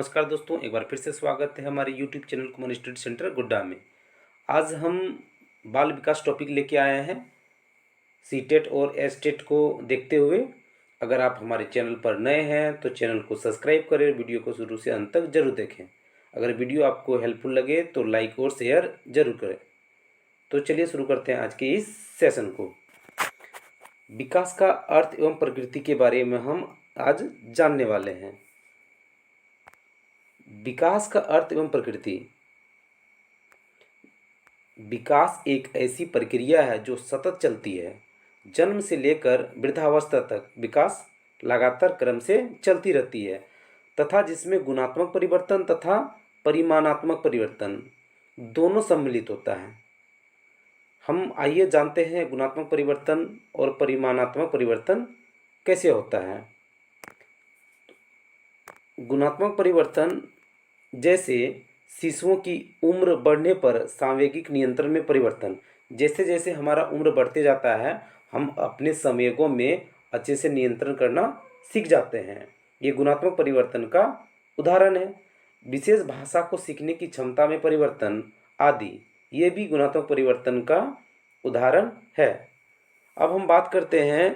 नमस्कार दोस्तों, एक बार फिर से स्वागत है हमारे YouTube channel common study centre गुड्डा में। आज हम बाल विकास टॉपिक लेके आए हैं सीटेट और एस्टेट को देखते हुए। अगर आप हमारे चैनल पर नए हैं तो चैनल को सब्सक्राइब करें, वीडियो को शुरू से अंत तक जरूर देखें। अगर वीडियो आपको हेल्पफुल लगे तो लाइक और शेयर जरूर करें। तो चलिए शुरू करते हैं आज के इस सेशन को। विकास का अर्थ एवं प्रकृति के बारे में हम आज जानने वाले हैं। विकास का अर्थ एवं प्रकृति। विकास एक ऐसी प्रक्रिया है जो सतत चलती है। जन्म से लेकर वृद्धावस्था तक विकास लगातार क्रम से चलती रहती है तथा जिसमें गुणात्मक परिवर्तन तथा परिमाणात्मक परिवर्तन दोनों सम्मिलित होता है। हम आइए जानते हैं गुणात्मक परिवर्तन और परिमाणात्मक परिवर्तन कैसे होता है। गुणात्मक परिवर्तन जैसे शिशुओं की उम्र बढ़ने पर सांवेगिक नियंत्रण में परिवर्तन। जैसे जैसे हमारा उम्र बढ़ते जाता है हम अपने संवेगों में अच्छे से नियंत्रण करना सीख जाते हैं। ये गुणात्मक परिवर्तन का उदाहरण है। विशेष भाषा को सीखने की क्षमता में परिवर्तन आदि ये भी गुणात्मक परिवर्तन का उदाहरण है। अब हम बात करते हैं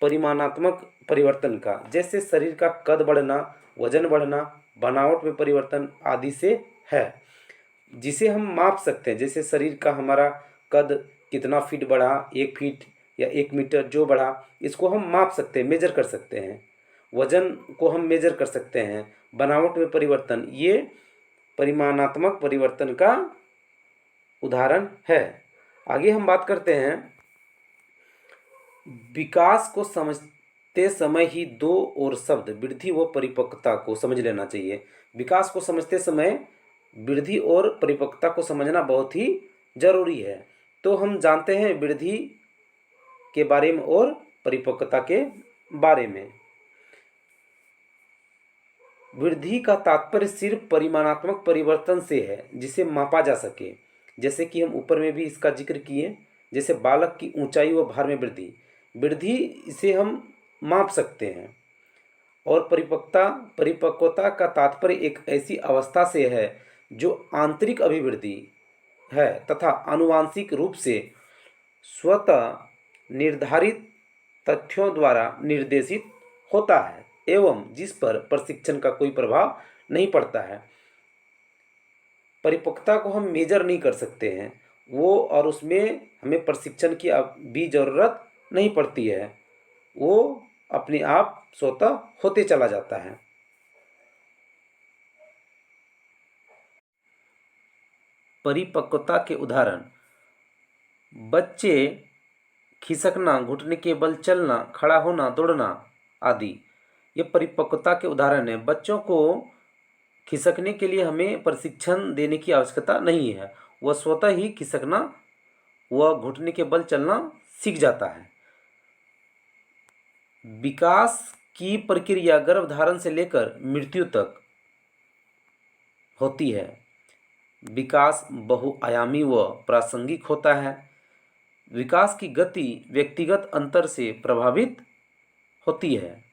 परिमाणात्मक परिवर्तन का। जैसे शरीर का कद बढ़ना, वजन बढ़ना, बनावट में परिवर्तन आदि से है, जिसे हम माप सकते हैं। जैसे शरीर का हमारा कद कितना फीट बढ़ा, 1 फीट या 1 मीटर जो बढ़ा, इसको हम माप सकते हैं, मेजर कर सकते हैं। वजन को हम मेजर कर सकते हैं। बनावट में परिवर्तन ये परिमाणात्मक परिवर्तन का उदाहरण है। आगे हम बात करते हैं विकास को समझते समय ही दो और शब्द वृद्धि व परिपक्वता को समझ लेना चाहिए। विकास को समझते समय वृद्धि और परिपक्वता को समझना बहुत ही जरूरी है। तो हम जानते हैं वृद्धि के बारे में और परिपक्वता के बारे में। वृद्धि का तात्पर्य सिर्फ परिमाणात्मक परिवर्तन से है जिसे मापा जा सके। जैसे कि हम ऊपर में भी इसका जिक्र किए, जैसे बालक की ऊंचाई व भार में वृद्धि, वृद्धि इसे हम माप सकते हैं। और परिपक्वता का तात्पर्य एक ऐसी अवस्था से है जो आंतरिक अभिवृद्धि है तथा आनुवांशिक रूप से स्वतः निर्धारित तथ्यों द्वारा निर्देशित होता है एवं जिस पर प्रशिक्षण का कोई प्रभाव नहीं पड़ता है। परिपक्वता को हम मेजर नहीं कर सकते हैं वो, और उसमें हमें प्रशिक्षण की भी ज़रूरत नहीं पड़ती है, वो अपने आप स्वतः होते चला जाता है। परिपक्वता के उदाहरण बच्चे खिसकना, घुटने के बल चलना, खड़ा होना, दौड़ना आदि ये परिपक्वता के उदाहरण है। बच्चों को खिसकने के लिए हमें प्रशिक्षण देने की आवश्यकता नहीं है, वह स्वतः ही खिसकना व घुटने के बल चलना सीख जाता है। विकास की प्रक्रिया गर्भधारण से लेकर मृत्यु तक होती है। विकास बहुआयामी व प्रासंगिक होता है। विकास की गति व्यक्तिगत अंतर से प्रभावित होती है।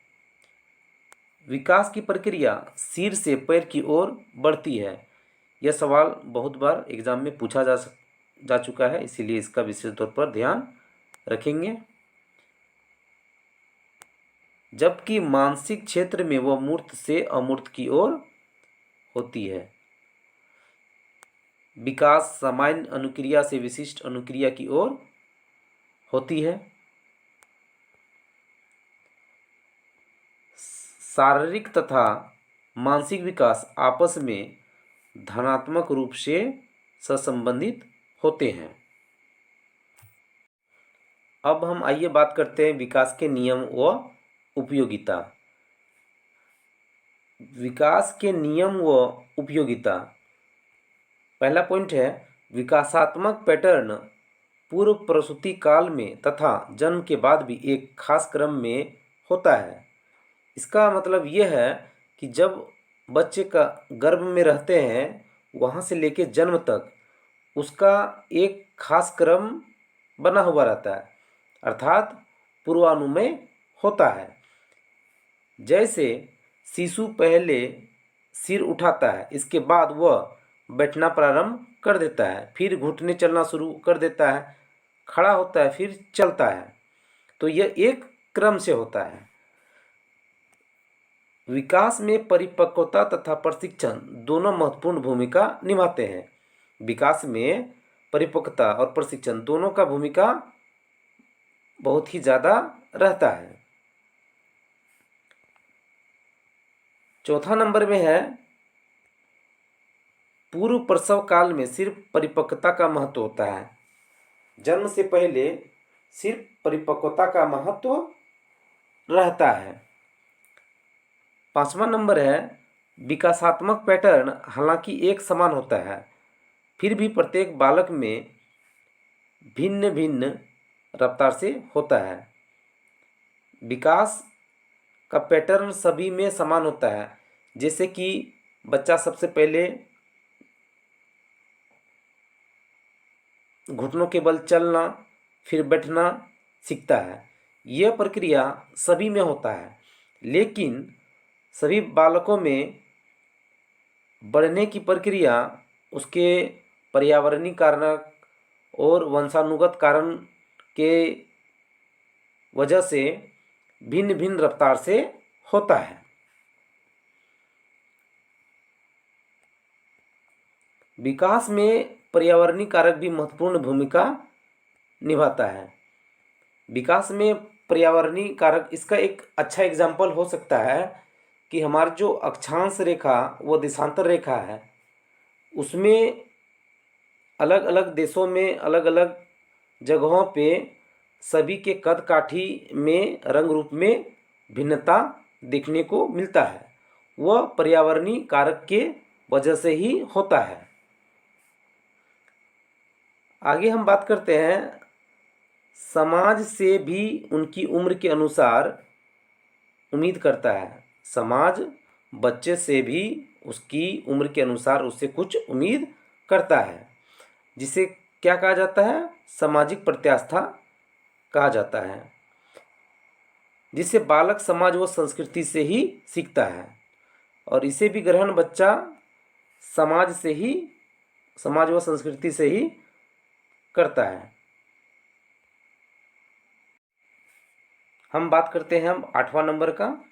विकास की प्रक्रिया सिर से पैर की ओर बढ़ती है। यह सवाल बहुत बार एग्जाम में पूछा जा चुका है, इसीलिए इसका विशेष तौर पर ध्यान रखेंगे। जबकि मानसिक क्षेत्र में वह मूर्त से अमूर्त की ओर होती है। विकास सामान्य अनुक्रिया से विशिष्ट अनुक्रिया की ओर होती है। शारीरिक तथा मानसिक विकास आपस में धनात्मक रूप से सहसंबंधित होते हैं। अब हम आइए बात करते हैं विकास के नियम व उपयोगिता। विकास के नियम व उपयोगिता। पहला पॉइंट है विकासात्मक पैटर्न पूर्व प्रसूति काल में तथा जन्म के बाद भी एक खास क्रम में होता है। इसका मतलब यह है कि जब बच्चे का गर्भ में रहते हैं वहाँ से लेके जन्म तक उसका एक खास क्रम बना हुआ रहता है, अर्थात पूर्वानुमेय होता है। जैसे शिशु पहले सिर उठाता है, इसके बाद वह बैठना प्रारंभ कर देता है, फिर घुटने चलना शुरू कर देता है, खड़ा होता है, फिर चलता है। तो यह एक क्रम से होता है। विकास में परिपक्वता तथा प्रशिक्षण दोनों महत्वपूर्ण भूमिका निभाते हैं। विकास में परिपक्वता और प्रशिक्षण दोनों का भूमिका बहुत ही ज़्यादा रहता है। चौथा नंबर में है, पूर्व प्रसव काल में सिर्फ परिपक्वता का महत्व होता है। जन्म से पहले सिर्फ परिपक्वता का महत्व रहता है। पांचवा नंबर है, विकासात्मक पैटर्न हालांकि एक समान होता है, फिर भी प्रत्येक बालक में भिन्न भिन्न रफ्तार से होता है। विकास का पैटर्न सभी में समान होता है, जैसे कि बच्चा सबसे पहले घुटनों के बल चलना, फिर बैठना सीखता है। यह प्रक्रिया सभी में होता है, लेकिन सभी बालकों में बढ़ने की प्रक्रिया उसके पर्यावरणीय कारक और वंशानुगत कारण के वजह से भिन्न भिन्न रफ्तार से होता है। विकास में पर्यावरणीय कारक भी महत्वपूर्ण भूमिका निभाता है। विकास में पर्यावरणीय कारक, इसका एक अच्छा एग्जाम्पल हो सकता है कि हमारी जो अक्षांश रेखा वो देशांतर रेखा है, उसमें अलग अलग देशों में अलग अलग जगहों पे सभी के कद काठी में रंग रूप में भिन्नता देखने को मिलता है। वह पर्यावरणीय कारक के वजह से ही होता है। आगे हम बात करते हैं, समाज से भी उनकी उम्र के अनुसार उम्मीद करता है। समाज बच्चे से भी उसकी उम्र के अनुसार उससे कुछ उम्मीद करता है, जिसे क्या कहा जाता है, सामाजिक प्रत्यास्था कहा जाता है, जिसे बालक समाज व संस्कृति से ही सीखता है और इसे भी ग्रहण बच्चा समाज व संस्कृति से ही करता है। हम बात करते हैं हम 8वां नंबर का,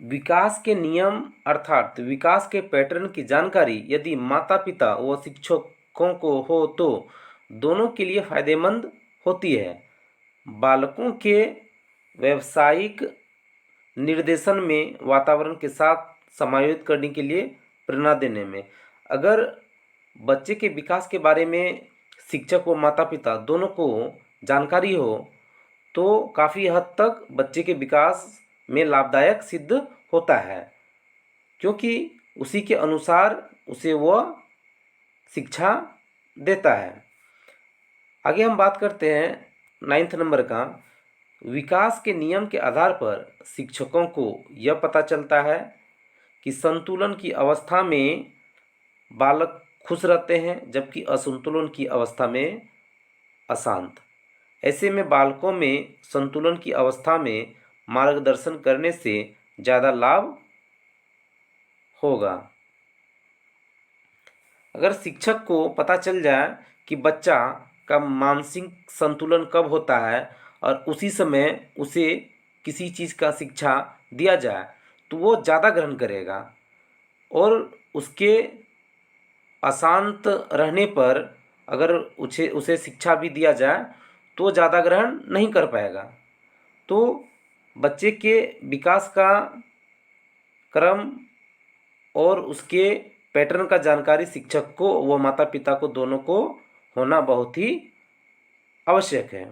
विकास के नियम अर्थात विकास के पैटर्न की जानकारी यदि माता पिता व शिक्षकों को हो तो दोनों के लिए फायदेमंद होती है। बालकों के व्यावसायिक निर्देशन में वातावरण के साथ समायोजित करने के लिए प्रेरणा देने में, अगर बच्चे के विकास के बारे में शिक्षक व माता पिता दोनों को जानकारी हो तो काफ़ी हद तक बच्चे के विकास में लाभदायक सिद्ध होता है, क्योंकि उसी के अनुसार उसे वह शिक्षा देता है। आगे हम बात करते हैं 9th नंबर का, विकास के नियम के आधार पर शिक्षकों को यह पता चलता है कि संतुलन की अवस्था में बालक खुश रहते हैं, जबकि असंतुलन की अवस्था में अशांत। ऐसे में बालकों में संतुलन की अवस्था में मार्गदर्शन करने से ज़्यादा लाभ होगा। अगर शिक्षक को पता चल जाए कि बच्चा का मानसिक संतुलन कब होता है और उसी समय उसे किसी चीज़ का शिक्षा दिया जाए तो वो ज़्यादा ग्रहण करेगा, और उसके अशांत रहने पर अगर उसे शिक्षा भी दिया जाए तो ज़्यादा ग्रहण नहीं कर पाएगा। तो बच्चे के विकास का क्रम और उसके पैटर्न का जानकारी शिक्षक को व माता पिता को दोनों को होना बहुत ही आवश्यक है।